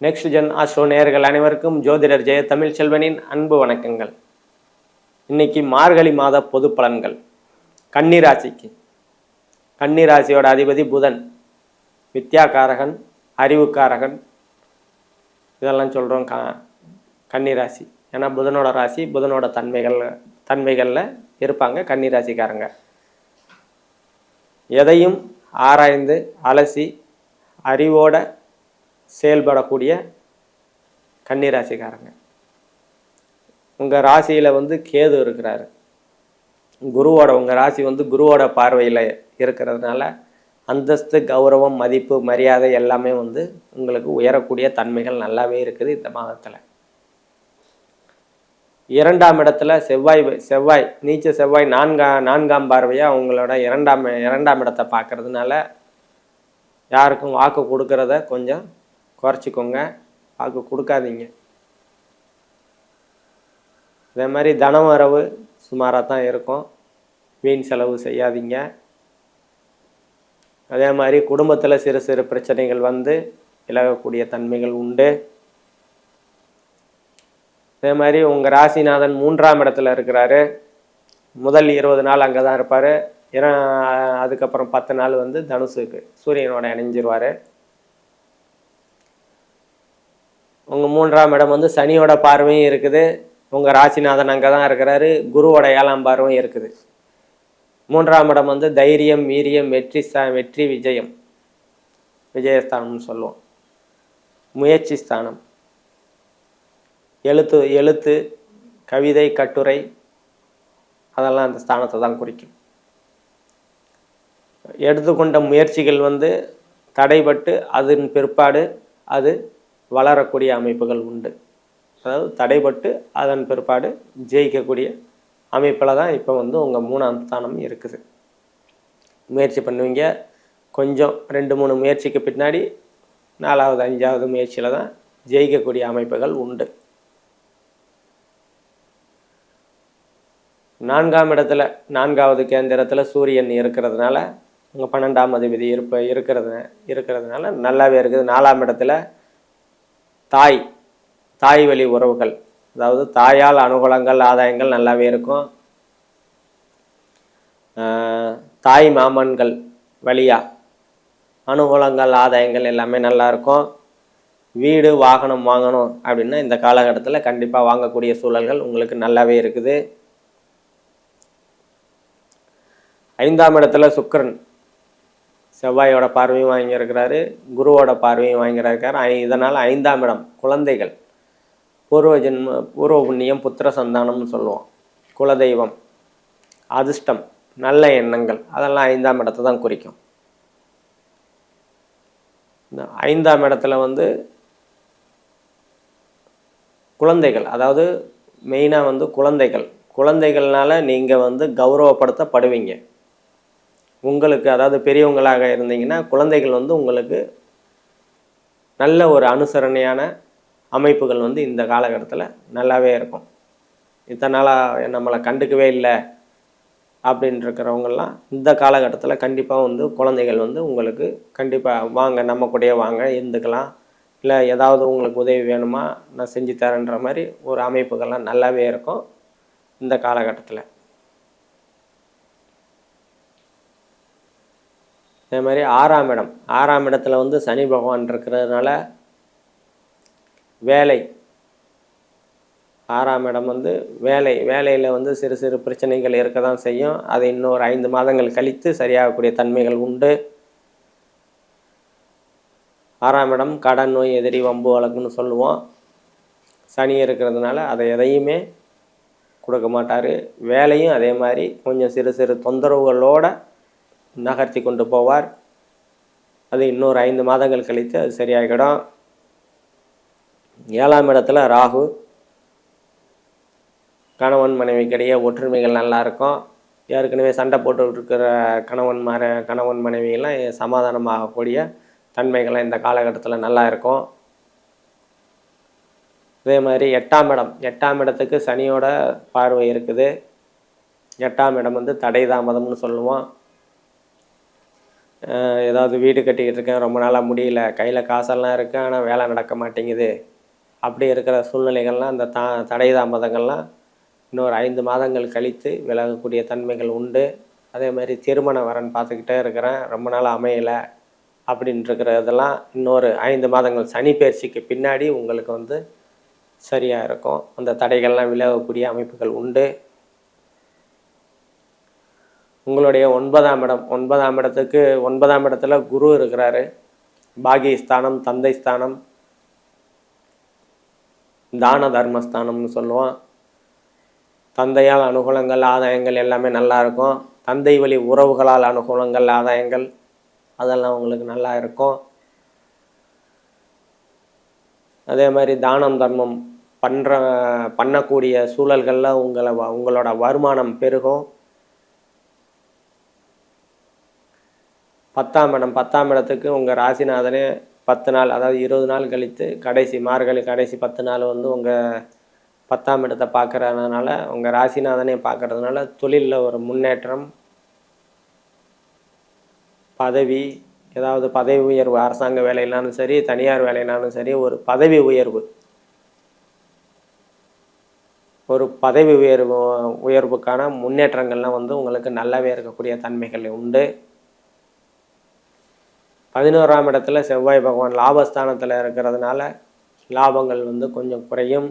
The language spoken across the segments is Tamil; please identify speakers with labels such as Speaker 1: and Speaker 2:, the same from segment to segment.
Speaker 1: நெக்ஸ்ட் ஜென் ஆஸ்ட்ரோ நேயர்கள் அனைவருக்கும் ஜோதிடர் ஜெய தமிழ் செல்வனின் அன்பு வணக்கங்கள். இன்னைக்கு மார்கழி மாத பொது பலன்கள். கன்னிராசிக்கு, கன்னிராசியோட அதிபதி புதன், வித்யாகாரகன், அறிவுக்காரகன், இதெல்லாம் சொல்கிறோம். கன்னிராசி ஏன்னா புதனோட ராசி, புதனோட தன்மைகளில் இருப்பாங்க கன்னிராசிக்காரங்க. எதையும் ஆராய்ந்து அலசி அறிவோட செயல்படக்கூடிய கன்னிராசிக்காரங்க. உங்கள் ராசியில் கேது இருக்கிறாரு, குருவோட, உங்கள் ராசி குருவோட பார்வையில் இருக்கிறதுனால அந்தஸ்து, கௌரவம், மதிப்பு, மரியாதை எல்லாமே உங்களுக்கு உயரக்கூடிய தன்மைகள் நல்லாவே இருக்குது இந்த மாதத்தில். இரண்டாம் இடத்துல செவ்வாய் நீச்ச செவ்வாய் நான்காம் பார்வையாக உங்களோட இரண்டாம் இடத்தை பார்க்கறதுனால யாருக்கும் வாக்கு கொடுக்கறத கொஞ்சம் குறைச்சிக்கோங்க, வாக்கு கொடுக்காதீங்க. அதே மாதிரி தன வரவு சுமாராக தான் இருக்கும், வீண் செலவு செய்யாதீங்க. அதே மாதிரி குடும்பத்தில் சிறு சிறு பிரச்சனைகள் விலகக்கூடிய தன்மைகள் உண்டு. அதே மாதிரி உங்கள் ராசிநாதன் 3ஆம் இடத்துல இருக்கிறாரு. முதல் 20 நாள் அங்கே தான் இருப்பார். அதுக்கப்புறம் 10 நாள் தனுசுக்கு சூரியனோட இணைஞ்சிருவார். உங்கள் 3ஆம் இடம் சனியோட பார்வையும் இருக்குது. உங்கள் ராசிநாதன் அங்கே தான் இருக்கிறாரு. குருவோட 7ஆம் பார்வையும் இருக்குது. 3ஆம் இடம் தைரியம், வீரியம், வெற்றி, விஜயஸ்தானம்னு சொல்லுவோம். முயற்சி ஸ்தானம். எழுத்து, கவிதை, கட்டுரை, அதெல்லாம் அந்த ஸ்தானத்தை தான் குறிக்கும். எடுத்துக்கொண்ட முயற்சிகள் தடைபட்டு அதன் பிற்பாடு அது வளரக்கூடிய அமைப்புகள் உண்டு. அதாவது தடைபட்டு அதன் பிற்பாடு ஜெயிக்கக்கூடிய அமைப்பில் தான் இப்போ உங்கள் 3ஆம் ஸ்தானம் இருக்குது. முயற்சி பண்ணுவீங்க. கொஞ்சம் 2-3 முயற்சிக்கு பின்னாடி 4வது 5வது முயற்சியில் தான் ஜெயிக்கக்கூடிய அமைப்புகள் உண்டு. 4ஆம் இடத்துல 4வது கேந்திரத்தில் சூரியன் இருக்கிறதுனால உங்கள் 12ஆம் அதிபதி இருக்கிறதுனால நல்லாவே இருக்குது. 4ஆம் இடத்துல தாய் வழி உறவுகள், அதாவது தாயால் அனுகூலங்கள், ஆதாயங்கள் நல்லாவே இருக்கும். தாய் மாமன்கள் வழியா அனுகூலங்கள், ஆதாயங்கள் எல்லாமே நல்லா இருக்கும். வீடு, வாகனம் வாங்கணும் அப்படின்னா இந்த காலகட்டத்தில் கண்டிப்பாக வாங்கக்கூடிய சூழல்கள் உங்களுக்கு நல்லாவே இருக்குது. 5ஆம் இடத்துல சுக்கிரன் செவ்வாயோட பார்வையும் வாங்கியிருக்கிறாரு, குருவோட பார்வையும் வாங்கியிருக்காரு. இதனால் 5ஆம் இடம் குழந்தைகள், பூர்வ புண்ணியம், புத்திர சந்தானம்னு சொல்லுவோம். குலதெய்வம், அதிர்ஷ்டம், நல்ல எண்ணங்கள், அதெல்லாம் 5ஆம் இடத்தை தான் குறிக்கும். இந்த 5ஆம் இடத்துல குழந்தைகள், அதாவது மெயினாக குழந்தைகள்னால நீங்கள் கௌரவப்படுத்தப்படுவீங்க. உங்களுக்கு, அதாவது பெரியவங்களாக இருந்தீங்கன்னா குழந்தைகள் உங்களுக்கு நல்ல ஒரு அனுசரணையான அமைப்புகள் இந்த காலகட்டத்தில் நல்லாவே இருக்கும். இத்தனை நாளாக நம்மளை கண்டுக்கவே இல்லை அப்படின்னு இருக்கிறவங்கெல்லாம் இந்த காலகட்டத்தில் கண்டிப்பாக குழந்தைகள் உங்களுக்கு கண்டிப்பாக வாங்க, நம்ம கூடயே வாங்க, இருந்துக்கலாம், இல்லை ஏதாவது உங்களுக்கு உதவி வேணுமா நான் செஞ்சு தரேன்ற மாதிரி ஒரு அமைப்புகள்லாம் நல்லாவே இருக்கும் இந்த காலகட்டத்தில். அதே மாதிரி 6ஆம் இடத்துல சனி பகவான் இருக்கிறதுனால வேலை, 6ஆம் இடம் வேலையில் சிறு சிறு பிரச்சனைகள் இருக்க தான் செய்யும். அது இன்னொரு 5 மாதங்கள் கழித்து சரியாகக்கூடிய தன்மைகள் உண்டு. 6ஆம் இடம் கடன், நோய், எதிரி, வம்பு, வழக்குன்னு சொல்லுவோம். சனி இருக்கிறதுனால அதை எதையுமே கொடுக்க மாட்டார். வேலையும் அதே மாதிரி கொஞ்சம் சிறு சிறு தொந்தரவுகளோடு நகர்த்தி கொண்டு போவார். அது இன்னொரு 5 மாதங்கள் கழித்து அது சரியாகிடும். 7ஆம் இடத்துல ராகு, கணவன் மனைவிக்கிடையே ஒற்றுமைகள் நல்லா இருக்கும். ஏற்கனவே சண்டை போட்டு இருக்கிற கணவன் மனைவியெல்லாம் சமாதானமாகக்கூடிய தன்மைகள்லாம் இந்த காலகட்டத்தில் நல்லா இருக்கும். அதே மாதிரி 8ஆம் இடத்துக்கு சனியோட பார்வை இருக்குது. 8ஆம் இடம் தடை தாமதம்னு சொல்லுவோம். ஏதாவது வீடு கட்டிக்கிட்டு இருக்கேன், ரொம்ப நாளாக முடியல, கையில் காசெல்லாம் இருக்குது ஆனால் வேலை நடக்க மாட்டேங்குது, அப்படி இருக்கிற சூழ்நிலைகள்லாம் அந்த தடை தாமதங்கள்லாம் இன்னொரு 5 மாதங்கள் கழித்து விலகக்கூடிய தன்மைகள் உண்டு. அதே மாதிரி திருமண வரன் பார்த்துக்கிட்டே இருக்கிறேன், ரொம்ப நாள் அமையலை அப்படின்ட்டுருக்கிறதெல்லாம் இன்னொரு 5 மாதங்கள் சனி பயிற்சிக்கு பின்னாடி உங்களுக்கு வந்து சரியாக இருக்கும். அந்த தடைகள்லாம் விலகக்கூடிய அமைப்புகள் உண்டு. உங்களுடைய 9ஆம் இடம், 9ஆம் இடத்துக்கு 9ஆம் இடத்துல குரு இருக்கிறாரு. பாகியஸ்தானம், தந்தை ஸ்தானம், தான தர்மஸ்தானம்னு சொல்லுவோம். தந்தையால் அனுகூலங்கள், ஆதாயங்கள் எல்லாமே நல்லாயிருக்கும். தந்தை வழி உறவுகளால் அனுகூலங்கள், ஆதாயங்கள் அதெல்லாம் உங்களுக்கு நல்லா இருக்கும். அதே மாதிரி தானம் தர்மம் பண்ணக்கூடிய சூழல்களில் உங்களோட வருமானம் பெருகும். 10ஆம் இடத்துக்கு உங்கள் ராசிநாதனே 10 நாள், அதாவது 20 நாள் கழித்து மார்கழி கடைசி 10 நாள் வந்து உங்கள் 10ஆம் இடத்தை பார்க்குறதுனால, உங்கள் ராசிநாதனே பார்க்குறதுனால தொழிலில் ஒரு முன்னேற்றம், பதவி, ஏதாவது பதவி உயர்வு, அரசாங்க வேலையினாலும் சரி, தனியார் வேலையினாலும் சரி, ஒரு பதவி உயர்வுக்கான முன்னேற்றங்கள்லாம் வந்து உங்களுக்கு நல்லாவே இருக்கக்கூடிய தன்மைகள் உண்டு. 11ஆம் இடத்துல செவ்வாய் பகவான் லாபஸ்தானத்தில் இருக்கிறதுனால லாபங்கள் வந்து கொஞ்சம் குறையும்.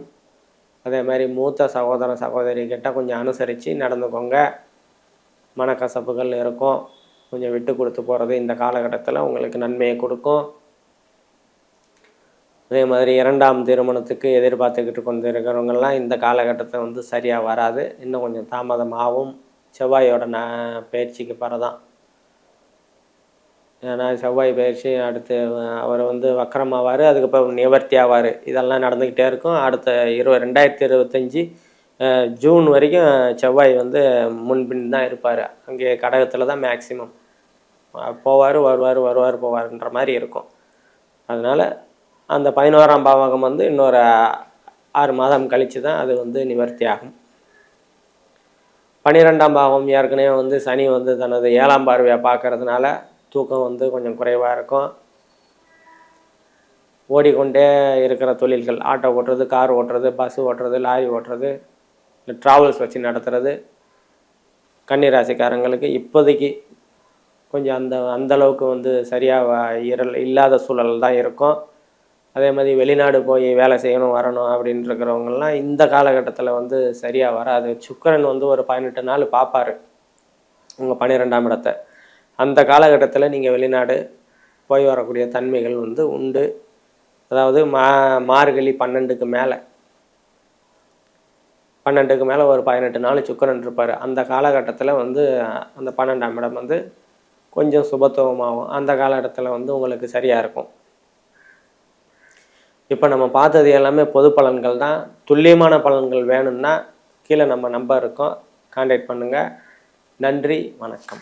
Speaker 1: அதே மாதிரி மூத்த சகோதரிகிட்ட கொஞ்சம் அனுசரித்து நடந்துக்கோங்க. மனக்கசப்புகள் இருக்கும், கொஞ்சம் விட்டு கொடுத்து போகிறது இந்த காலகட்டத்தில் உங்களுக்கு நன்மையை கொடுக்கும். அதே மாதிரி 2ஆம் திருமணத்துக்கு எதிர்பார்த்துக்கிட்டு கொண்டு இருக்கிறவங்கெல்லாம் இந்த காலகட்டத்தை வந்து சரியாக வராது, இன்னும் கொஞ்சம் தாமதமாகும். செவ்வாயோட பயிற்சிக்கு பிறதான். ஏன்னா செவ்வாய் பயிற்சி அடுத்து அவர் வந்து வக்கரமாவார், அதுக்கப்புறம் நிவர்த்தி ஆவார், இதெல்லாம் நடந்துக்கிட்டே இருக்கும். அடுத்த 2025 ஜூன் வரைக்கும் செவ்வாய் வந்து முன்பின் தான் இருப்பார். அங்கே கடகத்தில் தான் மேக்சிமம் போவார், போவார்ன்ற மாதிரி இருக்கும். அதனால் அந்த 11ஆம் பாவகம் வந்து இன்னொரு 6 மாதம் கழித்து தான் அது வந்து நிவர்த்தி ஆகும். 12ஆம் பாவம் ஏற்கனவே வந்து சனி வந்து தனது 7ஆம் பார்வையாக பார்க்கறதுனால தூக்கம் வந்து கொஞ்சம் குறைவாக இருக்கும். ஓடிக்கொண்டே இருக்கிற தொழில்கள், ஆட்டோ ஓட்டுறது, கார் ஓட்டுறது, பஸ் ஓட்டுறது, லாரி ஓட்டுறது, இல்லை ட்ராவல்ஸ் வச்சு நடத்துகிறது, கன்னிராசிக்காரங்களுக்கு இப்போதைக்கு கொஞ்சம் அந்தளவுக்கு வந்து சரியாக இல்லாத சூழல் தான் இருக்கும். அதே மாதிரி வெளிநாடு போய் வேலை செய்யணும், வரணும் அப்படின்னு இருக்கிறவங்கலாம் இந்த காலகட்டத்தில் வந்து சரியாக வராது. சுக்கிரன் வந்து ஒரு 18 நாள் பார்ப்பார் உங்கள் 12ஆம் இடத்தை. அந்த காலகட்டத்தில் நீங்கள் வெளிநாடு போய் வரக்கூடிய தன்மைகள் வந்து உண்டு. அதாவது மார்கழி 12க்கு மேலே ஒரு 18 நாள் சுக்கிரன் இருப்பார். அந்த காலகட்டத்தில் வந்து அந்த 12ஆம் இடம் வந்து கொஞ்சம் சுபத்துவமாகும். அந்த காலகட்டத்தில் வந்து உங்களுக்கு சரியாக இருக்கும். இப்போ நம்ம பார்த்தது எல்லாமே பொது பலன்கள் தான். துல்லியமான பலன்கள் வேணும்னா கீழே நம்ம நம்பர் இருக்கும், கான்டாக்ட் பண்ணுங்கள். நன்றி, வணக்கம்.